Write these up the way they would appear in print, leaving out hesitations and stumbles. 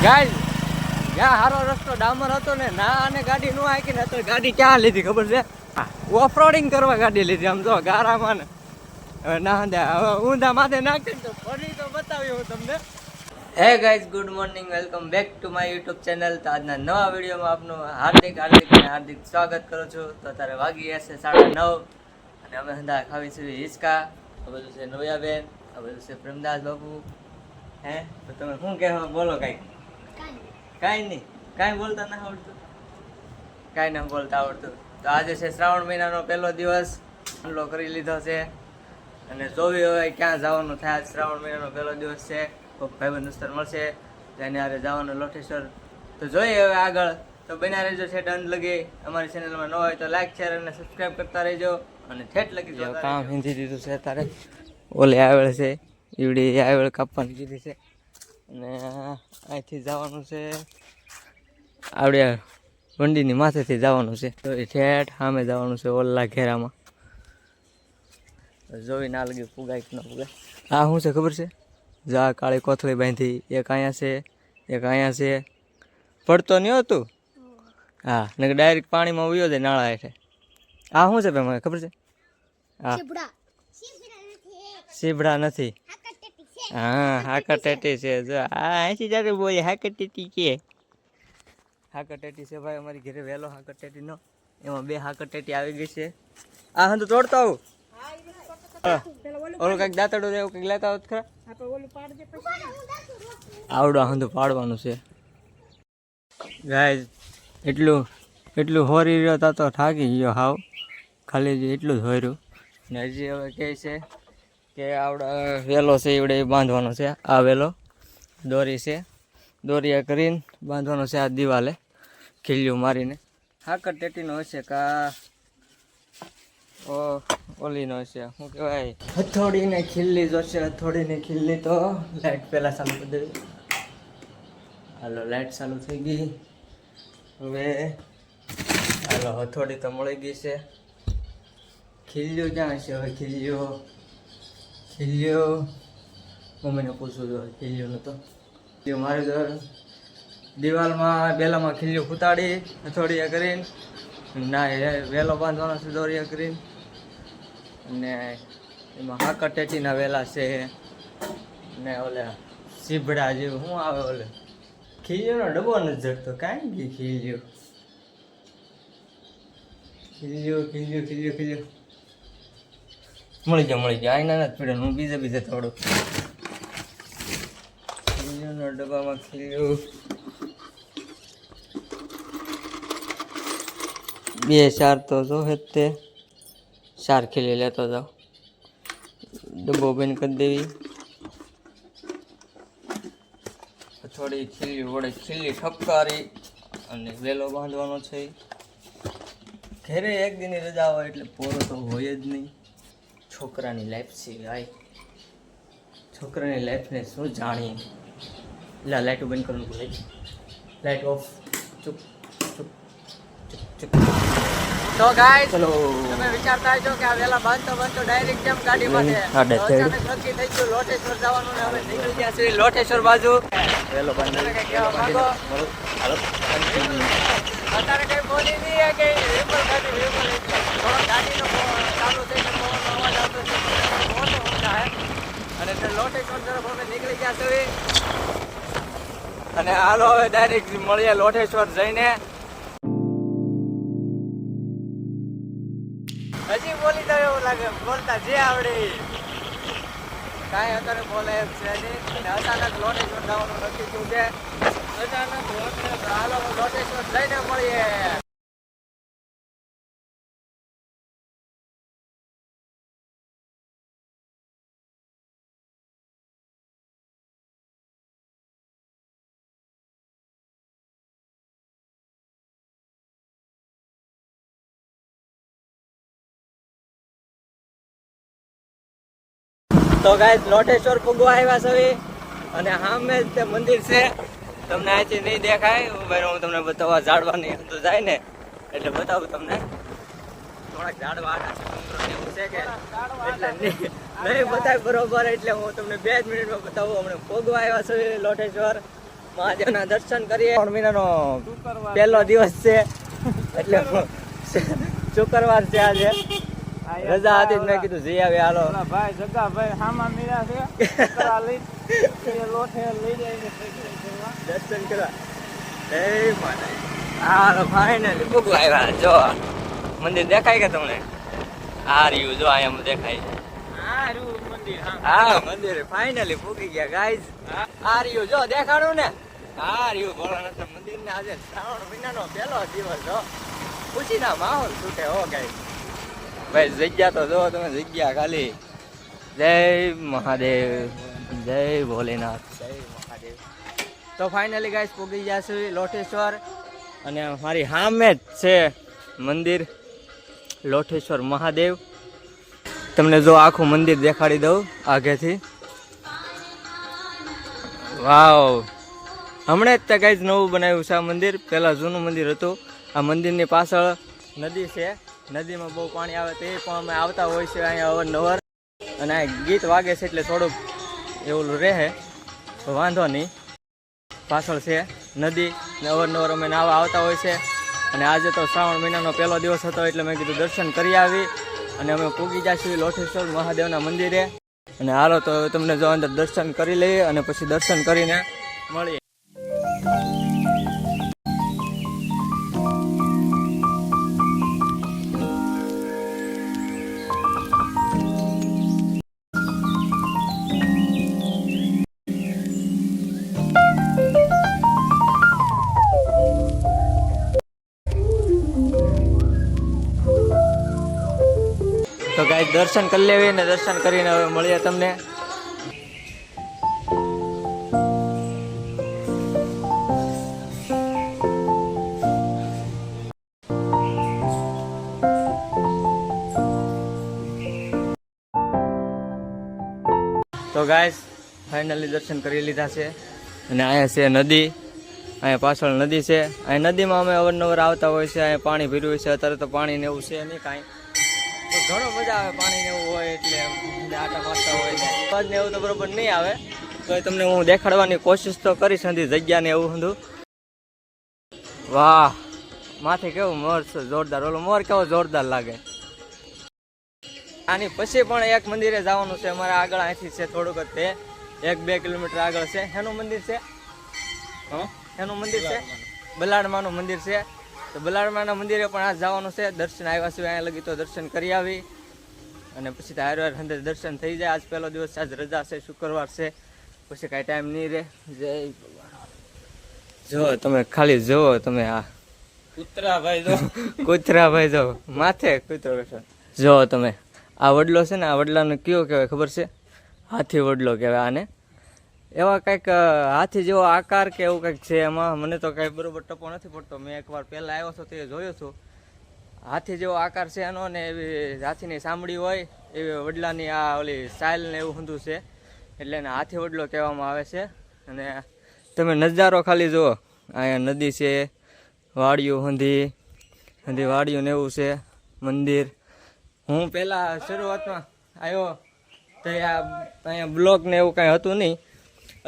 Guys જ્યાં સારો રસ્તો ડામર હતો ને ના અને ગાડી નો આકી ને તો ગાડી ક્યાં લીધી ખબર છે? ઓફરોડિંગ કરવા ગાડી લીધી. આમ તો ગારામાં ને હવે ના હવે ઊંધા માથે નાખી તો ફરી તો બતાવ્યું હું તમને. Hey guys, good morning, welcome back to my YouTube channel. તો આજના નવા વિડીયોમાં આપનું હાર્દિક સ્વાગત કરું છું. તો અત્યારે વાગી હશે 9:30 અને અમે હંધા ખાવી છે હિંચકા. આ બધું છે નોયાબેન, આ બધું છે પ્રેમદાસ બાબુ. હે તો તમે શું કહેવા બોલો? કાંઈ નહીં, કાંઈ બોલતા ના આવડતું, કાંઈ ના બોલતા આવડતું. તો આજે છે શ્રાવણ મહિનાનો પહેલો દિવસ, હુમલો કરી લીધો છે અને જોવી હવે ક્યાં જવાનું થાય. શ્રાવણ મહિનાનો પહેલો દિવસ છે, કોઈ ભાઈબંધ દોસ્તર મળશે તેને હારે જવાનું લોટેશ્વર. તો જોઈએ હવે આગળ. તો બન્યા રહેજો છે ડન લગી. અમારી ચેનલમાં ન હોય તો લાઈક શેર અને સબસ્ક્રાઈબ કરતા રહેજો અને ઠેઠ લગી જો કામ હિંધી દીધું છે. તારે ઓલે આવેલ છે ઈવડી આવેલ કાપવાની કીધી છે અને અહીંથી જવાનું છે આવડે વંડીની માથેથી જવાનું છે. તો એ ઠેઠ સામે જવાનું છે ઓલા ઘેરામાં. જોઈ ના લગી પુગાય કે ન પુગાય. આ શું છે ખબર છે? જા કાળી કોથળી બાંધી, એક અહીંયા છે એક અહીંયા છે. પડતો નહીં હતું હા, ને ડાયરેક્ટ પાણીમાં ઉયો જાય નાળા હેઠે. આ શું છે ભાઈ મને ખબર છે? હા, સીબડા નથી. હા, હાકર ટેટી છે. જો આ અહીંથી જ્યારે બોલે હાકર ટેટી કે હાકર ટેટી છે ભાઈ. અમારી ઘરે વહેલો હાકર ટેટી નો, એમાં 2 હાકર ટેટી આવી ગઈ છે. આ હંધુ તોડતા આવું ઓલું કઈક દાંતડું એવું કઈક લેતા હોત ખરા. આવડો હંધુ પાડવાનું છે ગાઈઝ. એટલું હોરી રહ્યો તા તો થાકી ગયો હાવ. ખાલી એટલું જ હોર્યું ને હજી હવે કહે છે કે આવડા વેલો છે એવડે બાંધવાનો છે. આ વેલો દોરી છે, દોરીયા કરીને બાંધવાનો છે આ દિવાલે ખીલ્યું મારીને. હાકર ટેટીનો હશે કા ઓલીનો હશે, શું કહેવાય, હથોડીને ખીલ્લી જોશે. હથોડીને ખીલ્લી તો લાઇટ પહેલાં ચાલુ કરી દેવી. હાલો લાઇટ ચાલુ થઈ ગઈ. હવે હાલો હથોડી તો મળી ગઈ છે. ખીલ્યું ક્યાં હશે હવે? ખીલ્યો મમ્મીને પૂછવું જોઈએ. ખીલ્યું નતો મારે તો દિવાલમાં બેલામાં ખીલ્યું ફૂતાડી હથોડીયા કરીને ના વેલો બાંધવાનો છે દોરીયા કરીને. અને એમાં હાકર ટેટીના વેલા છે ને ઓલે સીભડા જેવું શું આવે ઓલે ખીલ્યોનો ડબ્બો નથી જડતો. કાંઈ ગઈ ખીલ્યું મળી જાય આઈના નથી પીડ્યો. હું બીજે થોડું ખીલ્યુંનો ડબ્બામાં ખીલ્યું 2-4 તો જો તે 4 ખીલી લેતો જાઓ. ડબ્બો બંધ કરી દેવી. થોડી ખીલી વડે ખીલી ઠપકારી અને વેલો બાંધવાનો છે. ઘરે એક દિનની રજા હોય એટલે પોરો તો હોય જ નહીં. છોકરાની લાઈફ છે ભાઈ, છોકરાની લાઈફને શું જાણીએ. એટલે લાઇટો બંધ કરવાનું ભૂલે, લાઇટ ઓફ. ચૂપ ચૂપ ચૂપ ચૂપ. તો ગાઈસ ચલો, તમે વિચારતા હશો કે આ વેલા બાંધતો ડાયરેક્ટ કેમ ગાડી માટે અચાનક નક્કી થઈ ગયું લોટેશ્વર જવાનું ને હવે નીકળી ગયા છે લોટેશ્વર બાજુ. વેલો બાંધો કે કેવા માંગો? હાલો અત્યારે કઈ બોલી નહીં કે વિમલ ગાડી થોડો ગાડીનો ચાલુ થઈ ગયો અવાજ આવતો છે મોટો ઊંચા હે. અને લોટેશ્વર તરફ અમે નીકળી ગયા છે અને હાલો હવે ડાયરેક્ટ મળીએ લોટેશ્વર જઈને. હજી બોલી દો એવું લાગે, બોલતા જે આવડે કાંઈ અત્યારે બોલે એમ છે નહીં. અને અચાનક લોટેશ્વર જવાનું નક્કી થયું છે. અચાનક હાલો લોટેશ્વર જઈને મળીએ. તો ગાઈસ લોટેશ્વર પૂગવા આવ્યા છે અને સામે જ તે મંદિર છે. તમને અહીંથી નહીં દેખાય. હું તમને બતાવવા ઝાડવાની અંદર જાય ને એટલે બતાવું તમને. થોડાક ઝાડવા આડા છે એવું છે કે એટલે નહીં બતાય બરોબર. એટલે હું તમને 2 જ મિનિટમાં બતાવું. હમણાં પૂગવા આવ્યા છે લોટેશ્વર મહાદેવના દર્શન કરીએ. 3 મહિનાનો પહેલો દિવસ છે એટલે શુક્રવાર છે આજે. રજા હતી મેં કીધું જઈ આવે હાલો. ભાઈ જગા ભાઈ હામા મીરા છે લોઠે લઈ જાય દર્શન કરવા. એ માતા હાલો ફાઇનલી ભૂખ આવ્યા. જો મંદિર દેખાય કે તમને? આ રહ્યું જો અહીંયા દેખાય. હા મંદિર ફાઇનલી પૂકી ગયા ગાઈઝ. આ રહ્યું જો દેખાડું ને. આ રહ્યું ભોળાનાથ મંદિર ને આજે શ્રાવણ મહિનાનો પહેલો દિવસ. જો ખુશીના માહોલ છૂટે હો ગાઈઝ. ભાઈ જગ્યા તો જો તમે જગ્યા ખાલી. જય મહાદેવ, જય ભોલેનાથ, જય મહાદેવ. તો ફાઇનલી ગાઈઝ પૂગી ગયા છે લોઠેશ્વર અને મારી સામે જ છે મંદિર લોઠેશ્વર મહાદેવ. તમને જો આખું મંદિર દેખાડી દઉં આગેથી. વાવ, હમણાં જ કાંઈ નવું બનાવ્યું છે આ મંદિર. પહેલાં જૂનું મંદિર હતું. આ મંદિરની પાછળ નદી છે. નદીમાં બહુ પાણી આવે તે પણ અમે આવતા હોય છે અહીંયા અવારનવાર. અને આ ગીત વાગે છે એટલે થોડુંક એવું રહે તો વાંધો નહીં. પાછળ છે નદી ને અવારનવાર અમે નાવા આવતા હોય છે. અને આજે તો શ્રાવણ મહિનાનો પહેલો દિવસ હતો એટલે મેં કીધું દર્શન કરી આવી. અને અમે પૂગી જઈશું લોઠેશ્વર મહાદેવના મંદિરે. અને હાલો તો તમને જો અંદર દર્શન કરી લઈએ અને પછી દર્શન કરીને મળીએ. તો ગાઈસ દર્શન કરી લેવી ને દર્શન કરીને હવે મળીએ તમને. તો ગાઈસ ફાઇનલી દર્શન કરી લીધા છે. અને અહીંયા છે નદી. અહીંયા પાછળ નદી છે. અહીંયા નદીમાં અમે અવારનવાર આવતા હોય છે. અહીંયા પાણી ભર્યું હોય છે. અત્યારે તો પાણી ને એવું છે નહીં કાંઈ. તો ઘણો મજા આવે પાણી ને એવું હોય એટલે આટા મારતા હોય ને એવું તો બરોબર નહીં આવે. તો એ તમને હું દેખાડવાની કોશિશ તો કરીશ હંધી જગ્યા ને એવું હંધું. વાહ, માથે કેવું મોર છે જોરદાર. ઓલો મોર કેવો જોરદાર લાગે. આની પછી પણ એક મંદિરે જવાનું છે અમારે આગળ. અહીંથી છે થોડુંક જ તે 1-2 કિલોમીટર આગળ છે. એનું મંદિર છે એનું મંદિર છે બલાડમાનું મંદિર છે. તો બલાડમાના મંદિરે પણ આ જવાનું છે. દર્શન આવ્યા છે અહીંયા લગી તો દર્શન કરી આવી અને પછી તો હારવાર અંદર દર્શન થઈ જાય. આજ પહેલો દિવસ આજ રજા છે, શુક્રવાર છે, પછી કાંઈ ટાઈમ નહીં રહે. જય જો તમે ખાલી જુઓ તમે આ કૂતરા ભાઈ જો કૂતરા ભાઈ જો માથે કૂતરો બેઠો. જો તમે આ વડલો છે ને, આ વડલાને કયો કહેવાય ખબર છે? હાથી વડલો કહેવાય આને. એવા કંઈક હાથી જેવો આકાર કે એવું કંઈક છે એમાં. મને તો કાંઈ બરોબર ટપો નથી પડતો. મેં એકવાર પહેલાં આવ્યો હતો તે જોયો છું. હાથી જેવો આકાર છે એનો ને એવી હાથીની સાંભળી હોય એવી વડલાની આ ઓલી સાઇલ ને એવું ઊંધું છે એટલે એને હાથી વડલો કહેવામાં આવે છે. અને તમે નજારો ખાલી જુઓ. અહીંયા નદી છે, વાડિયું હંધી વાડિયું ને એવું છે. મંદિર હું પહેલાં શરૂઆતમાં આવ્યો તો અહીંયા બ્લોક ને એવું કાંઈ હતું નહીં.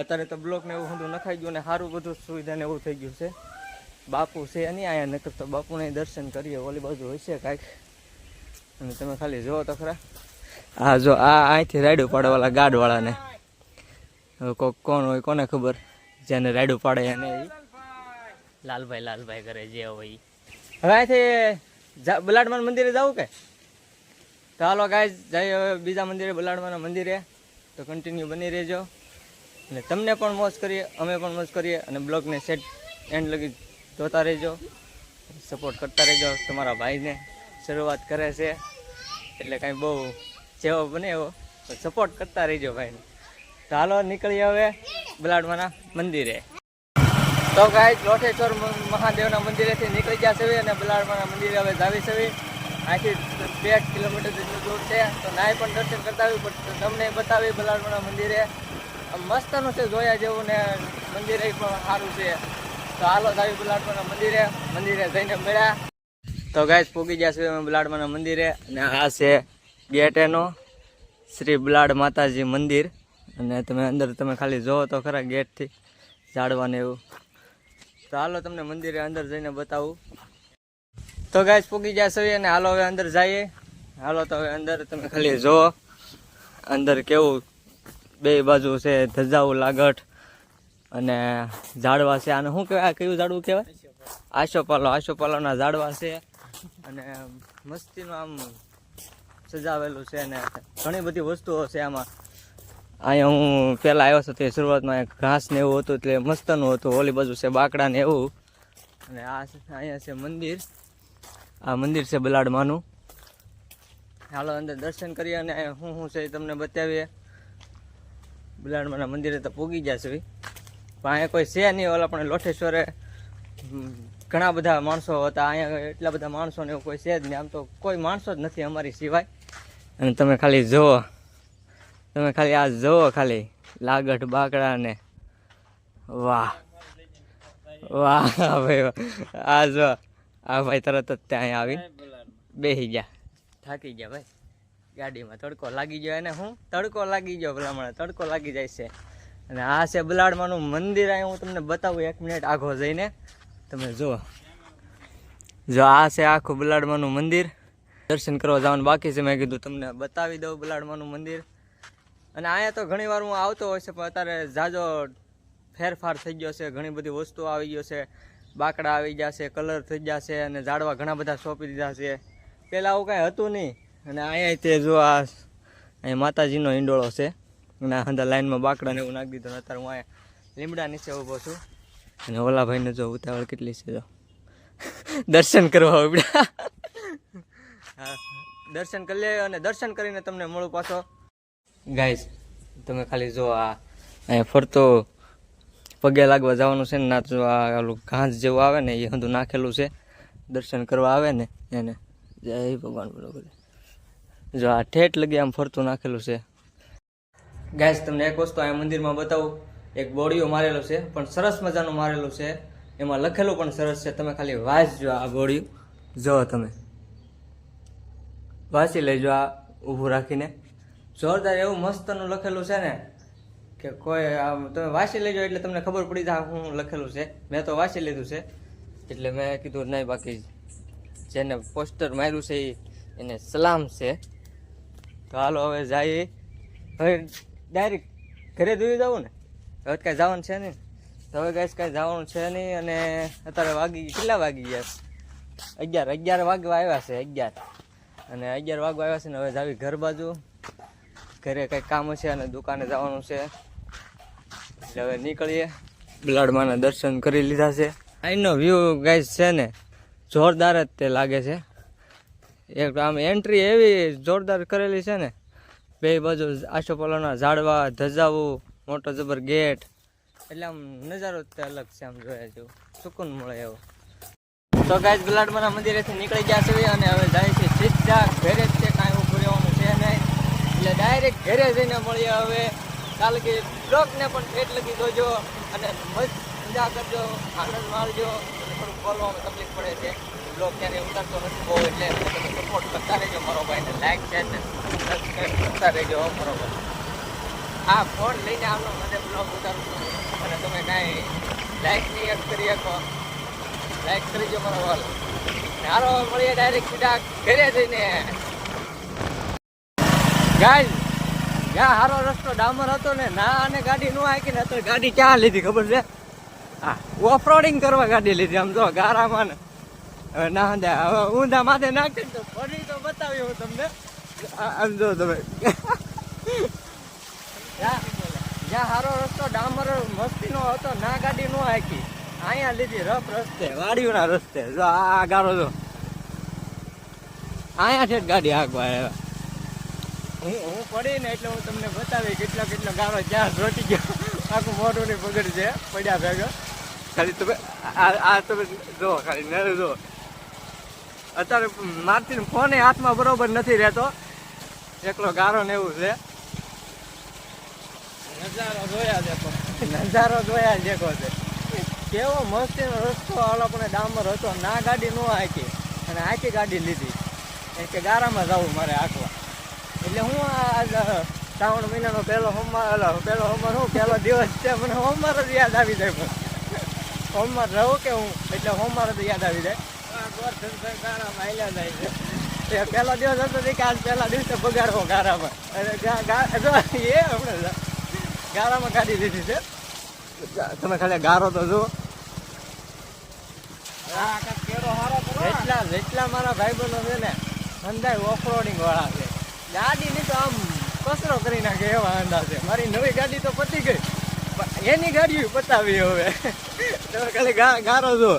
અત્યારે તો બ્લોક ને એવું ઊંધું નખાઈ ગયું ને સારું બધું સુવિધા ને એવું થઈ ગયું છે. બાપુ છે નહીં અહીંયા, નકર તો બાપુને દર્શન કરીએ. ઓલી બાજુ હોય છે કાંઈક. અને તમે ખાલી જુઓ તો ખરા. હા જો આ અહીંથી રાયડું પાડવાવાળા ગાઢવાળાને હવે કોણ હોય કોને ખબર. જેને રાયડું પાડે એને લાલભાઈ કરે જે હોય. હવે અહીંથી બલાડમાના મંદિરે જવું કે? તો હાલો ગાઈઝ જઈએ હવે બીજા મંદિરે, બલાડમાના મંદિરે. તો કન્ટિન્યુ બની રહેજો અને તમને પણ મોજ કરીએ, અમે પણ મોજ કરીએ. અને બ્લોગને સેટ એન્ડ લગી જોતા રહેજો, સપોર્ટ કરતા રહેજો. તમારા ભાઈને શરૂઆત કરે છે એટલે કાંઈ બહુ જેવો બને એવો સપોર્ટ કરતા રહેજો ભાઈને. તો હાલો નીકળીએ હવે બલાડમાના મંદિરે. તો ગાઈઝ લોઠેશ્વર મહાદેવના મંદિરેથી નીકળી ગયા છે અને બલાડમાના મંદિરે હવે જાવી છે. અહીંથી 2 કિલોમીટર જેટલું દૂર છે. તો નાય પણ દર્શન કરતા આવી પણ તમને બતાવી બલાડમાના મંદિરે. મસ્તનું છે, જોયા જેવું ને મંદિરે પણ સારું છે. તો હાલો જાવી બલાડમાના મંદિરે જઈને મળ્યા. તો ગાઈઝ પૂગી ગયા છે અમે બલાડમાના મંદિરે. અને આ છે ગેટ એનો, શ્રી બલાડ માતાજી મંદિર. અને તમે અંદર તમે ખાલી જોવો તો ખરા ગેટથી ઝાડવાને એવું. તો હાલો તમને મંદિરે અંદર જઈને બતાવું. તો ગાઈસ પૂગી ગયા છે અને હાલો હવે અંદર જઈએ. હાલો તો હવે અંદર તમે ખાલી જો અંદર કેવું બે બાજુ છે ધજાવું લાગટ અને ઝાડવા છે. આને શું કહેવાય? કયું ઝાડવું કહેવાય? આશોપાલોના ઝાડવા છે અને મસ્તીનું આમ સજાવેલું છે અને ઘણી બધી વસ્તુઓ છે આમાં. અહીંયા હું પહેલાં આવ્યો છું તે શરૂઆતમાં ઘાસ ને એવું હતું એટલે મસ્તનું હતું. ઓલી બાજુ છે બાકડા ને એવું અને આ અહીંયા છે મંદિર. આ મંદિર છે બલાડમાનું. હાલો અંદર દર્શન કરીએ અને શું છે એ તમને બતાવીએ. બલાડમાના મંદિરે તો પૂગી ગયા છે પણ અહીંયા કોઈ છે નહીં. ઓલા પણ લોઠેશ્વરે ઘણા બધા માણસો હતા. અહીંયા એટલા બધા માણસો ને એવું કોઈ છે જ નહીં. આમ તો કોઈ માણસો જ નથી અમારી સિવાય. અને તમે ખાલી જુઓ, તમે ખાલી આ જુઓ ખાલી લાગટ બાકડા ને વાહ વાહ ભાઈ આ જો આ ભાઈ તરત જ ત્યાં આવી બેસી ગયા. થાકી ગયા ભાઈ ગાડીમાં. તડકો લાગી ગયો એને. હું તડકો લાગી ગયો ભલામણ તડકો લાગી જાય છે. અને આ છે બલાડમાનું મંદિર. અહીં હું તમને બતાવું 1 મિનિટ આઘો જઈને. તમે જુઓ જો આ છે આખું બલાડમાનું મંદિર. દર્શન કરવા જવાનું બાકી છે. મેં કીધું તમને બતાવી દઉં બલાડમાનું મંદિર. અને અહીંયા તો ઘણી વાર હું આવતો હોય છે પણ અત્યારે ઝાઝો ફેરફાર થઈ ગયો છે. ઘણી બધી વસ્તુઓ આવી ગયો છે. બાકડા આવી ગયા છે, કલર થઈ ગયા છે અને ઝાડવા ઘણા બધા સોંપી દીધા છે. પહેલાં આવું કાંઈ હતું નહીં. અને અહીંયા તે જો આ અહીંયા માતાજીનો ઈંડોળો છે અને અંદર લાઈનમાં બાકડા ને એવું નાખી દીધું. અત્યારે હું અહીંયા લીમડા નીચે ઊભો છું અને ઓલા ભાઈને જો ઉતાવળ કેટલી છે. જો દર્શન કરવા ઉભા. હા દર્શન કરી લે અને દર્શન કરીને તમને મળું પાછો. ગાઈસ તમે ખાલી જો આ અહીંયા ફરતો પગે લાગવા જવાનું છે ને ના તો આ ઓલું ઘાસ જેવું આવે ને એ બધું નાખેલું છે. દર્શન કરવા આવે ને એને જય ભગવાન બરોબર. જો આ ઠેઠ લગી આમ ફરતું નાખેલું છે. ગાઈસ તમને એક વસ્તુ આ મંદિરમાં બતાવું. એક બોડીયું મારેલું છે પણ સરસ મજાનું મારેલું છે. એમાં લખેલું પણ સરસ છે. તમે ખાલી વાંચજો આ બોડીયું. જો તમે વાંચી લેજો આ ઊભું રાખીને. જોરદાર એવું મસ્તનું લખેલું છે ને કે કોઈ આમ તમે વાંચી લેજો એટલે તમને ખબર પડી જાય શું લખેલું છે. મેં તો વાંચી લીધું છે એટલે મેં કીધું નહીં બાકી જેને પોસ્ટર માર્યું છે એને સલામ છે. તો હાલો હવે જઈએ. હવે ડાયરેક્ટ ઘરે દૂરી જવું ને. હવે કાંઈ જવાનું છે નહીં. તો હવે ગાઈસ કાંઈ જવાનું છે નહીં. અને અત્યારે કેટલા વાગી ગયા? 11 વાગવા આવ્યા છે. 11 અને 11 વાગવા આવ્યા છે ને હવે જાવી ઘર બાજુ. ઘરે કંઈક કામ છે અને દુકાને જવાનું છે એટલે હવે નીકળીએ. બલાડમાના દર્શન કરી લીધા છે. અહીંનો વ્યૂ ગાઈસ છે ને જોરદાર જ તે લાગે છે. એક આમ એન્ટ્રી એવી જોરદાર કરેલી છે ને. બે બાજુ આશોપાલોના ઝાડવા, ધજાવું, મોટો જબર ગેટ એટલે આમ નજારો તે અલગ છે. આમ જોયા જેવું સુકૂન મળે એવો. તો ગાઈસ બલાડમાના મંદિરેથી નીકળી ગયા છે અને હવે જાય છે સીધા ઘરે જ છે. કાંઈ ઊભું રહેવાનું છે નહીં એટલે ડાયરેક્ટ ઘરે જઈને મળીએ હવે. કાલે કે બ્લોગને પણ ઠેઠ લગી દોજો અને મજા કરજો, આનંદ માણજો. થોડુંક બોલવામાં તકલીફ પડે છે. બ્લોગ ક્યારે ઉતારતો નથી બહુ એટલે તમે સપોર્ટ કરતા રહેજો મારો ભાઈને. લાઈક છે ને સબસ્ક્રાઈબ કરતા રહેજો બરોબર. હા ફોન લઈને આવનો મને બ્લોગ ઉતારું છું અને તમે કાંઈ લાઈક નહીં કરી શકો. લાઈક કરીજો મારો વાલ. હારો મળીએ ડાયરેક્ટ સીધા ઘરે જઈને. ગાઈસ જ્યાં સારો રસ્તો ડામર હતો ને ના અને ગાડી નો હાકી ને તો ગાડી ક્યાં લીધી ખબર છે? હા ઓફરોડિંગ કરવા ગાડી લીધી. આમ જો ગારામાં ને હવે ના હવે ઊંધા માથે નાખી તો ફરી તો બતાવ્યું હું તમને. આમ જો તમે જ્યાં સારો રસ્તો ડામર મસ્તીનો હતો ના ગાડી નો હાકી. અહીંયા લીધી રફ રસ્તે વાડીઓના રસ્તે. જો આ ગારો જો અહીંયા છે ગાડી હાંકવા આવ્યા. હું પડી ને એટલે હું તમને બતાવી કેટલો ગારો જ્યાં રોટી ગયો. આખું મોઢું ની પગડ છે પડ્યા ભેગા. ખાલી તમે આ તમે જો ખાલી નરે જો. અત્યારે મારથી ફોન હાથમાં બરોબર નથી રહેતો. એકલો ગારો ને એવું છે. નજારો જોયા દેખો છે. કેવો મસ્તીનો રસ્તો હાલો પણ ડામર હતો. ના ગાડી નો હાકી અને આખી ગાડી લીધી કે ગારામાં જવું મારે હાંકવા. એટલે હું શ્રાવણ મહિનાનો પહેલો સોમવાર પહેલો દિવસ છે. મને સોમવાર જ યાદ આવી જાય. પણ સોમવાર રહું કે હું એટલે સોમવાર જ યાદ આવી જાય. ગારામાં હાલ્યા જાય છે. એ પહેલો દિવસ હતો કે આજ પહેલા દિવસે બગાડવો ગારામાં. અને એ હમણાં ગારામાં ગાડી લીધી છે. તમે ખાલી ગારો તો જુઓ. આ કાંઈક કેરો હારો કરો. જેટલા મારા ભાઈબંધો છે ને અંદાજ ઓફરોડિંગ વાળા છે. ગાડીની તો આમ કચરો કરી નાખે એવા અંદાજ છે. મારી નવી ગાડી તો પતી ગઈ, પણ એની ગાડી પતાવી હવે. તમે ખાલી ગારો જુઓ.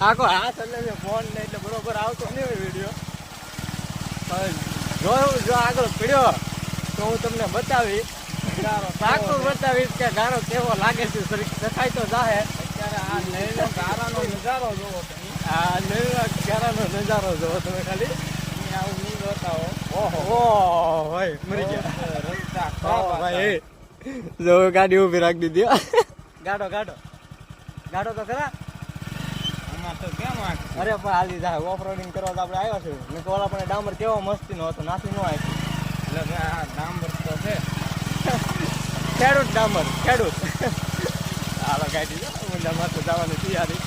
આખો હાથ એટલે ફોન ને એટલે બરોબર આવતો નહીં હોય વિડીયો. જો આગળ પડ્યો તો હું તમને બતાવીશ. ગારો પાકું બતાવીશ કે ગારો કેવો લાગે છે. સખાય તો જાહે. અત્યારે આ નવીનો ગારાનો નજારો જોવો તમે. આ નવા ગારાનો નજારો જોવો તમે ખાલી. તમે આવું નહીં જોતા હો. ઓહો ભાઈ મરી ગયા. રસ્તા ઓ ખરાબ ભાઈ જો ગાડી ઊભી રાખી દીધી. ગાડો તો ખરા. આમાં તો કેમ આ અરે પણ હાલી જાય ઓફરોડિંગ કરવા તો આપણે આવ્યા છે. મેં તો ઓલા પણ ડામર કેવો મસ્તીનો હતો, નાથી ન આવ્યો. એટલે આ ડાંબર તો છે. ખેડૂત હાલો ગાડી જો ઊંડામાં તો જવાની તૈયારી.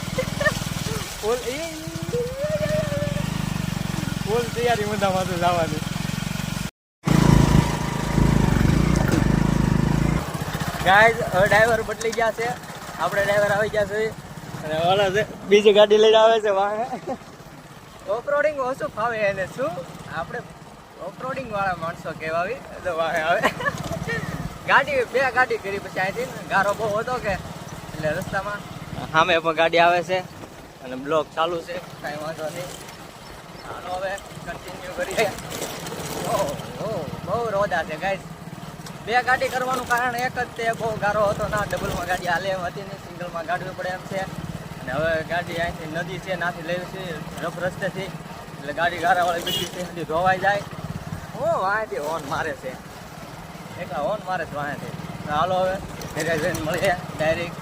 ફૂલ તૈયારી ઊંડામાં તો જવાની. ગાઈઝ હવે ડ્રાઈવર બદલી ગયા છે. આપણે ડ્રાઈવર આવી ગયા છે અને ઓલા છે બીજી ગાડી લઈને આવે છે વાહે. ઓફરોડિંગ ઓછું ફાવે એને. શું આપણે ઓફરોડિંગ વાળા માણસો કહેવાવી તો વાહે આવે. બે ગાડી કરી પછી અહીંથી ગારો બહુ હતો કે એટલે રસ્તામાં સામે પણ ગાડી આવે છે અને બ્લોક ચાલુ છે. કાંઈ વાંધો નહીં. ચાલો હવે કન્ટિન્યુ કરીએ. બહુ રોદા છે ગાઈઝ. બે ગાડી કરવાનું કારણ એક જ તે બહુ ગારો હતો ના. ડબલમાં ગાડી હાલે એમ હતી નહીં, સિંગલમાં ગાડવી પડે એમ છે. અને હવે ગાડી અહીંથી નદી છે નાથી લેવી છે રફ રસ્તેથી, એટલે ગાડી ગારાવાળી બીજી છે સુધી ધોવાઈ જાય. વાંથી હોર્ન મારે છે, એકલા હોર્ન મારે છે વાંથી. હાલો હવે ઘરે જઈને મળીએ ડાયરેક્ટ.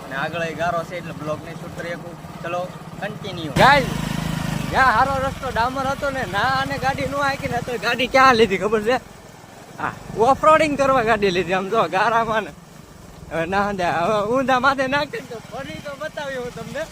અને આગળ ગારો છે એટલે બ્લોગ નહીં શૂટ કરી શકું. ચલો કન્ટિન્યુ. ગાઈઝ જ્યાં સારો રસ્તો ડામર હતો ને ના અને ગાડી ન હાકી ને તો ગાડી ક્યાં લીધી ખબર છે? હા, ઓફરોડિંગ કરવા ગાડી લીધી. આમ જો ગારામાં ને હવે ના હવે ઊંધા માથે નાખી તો ફરી તો બતાવ્યું હું તમને.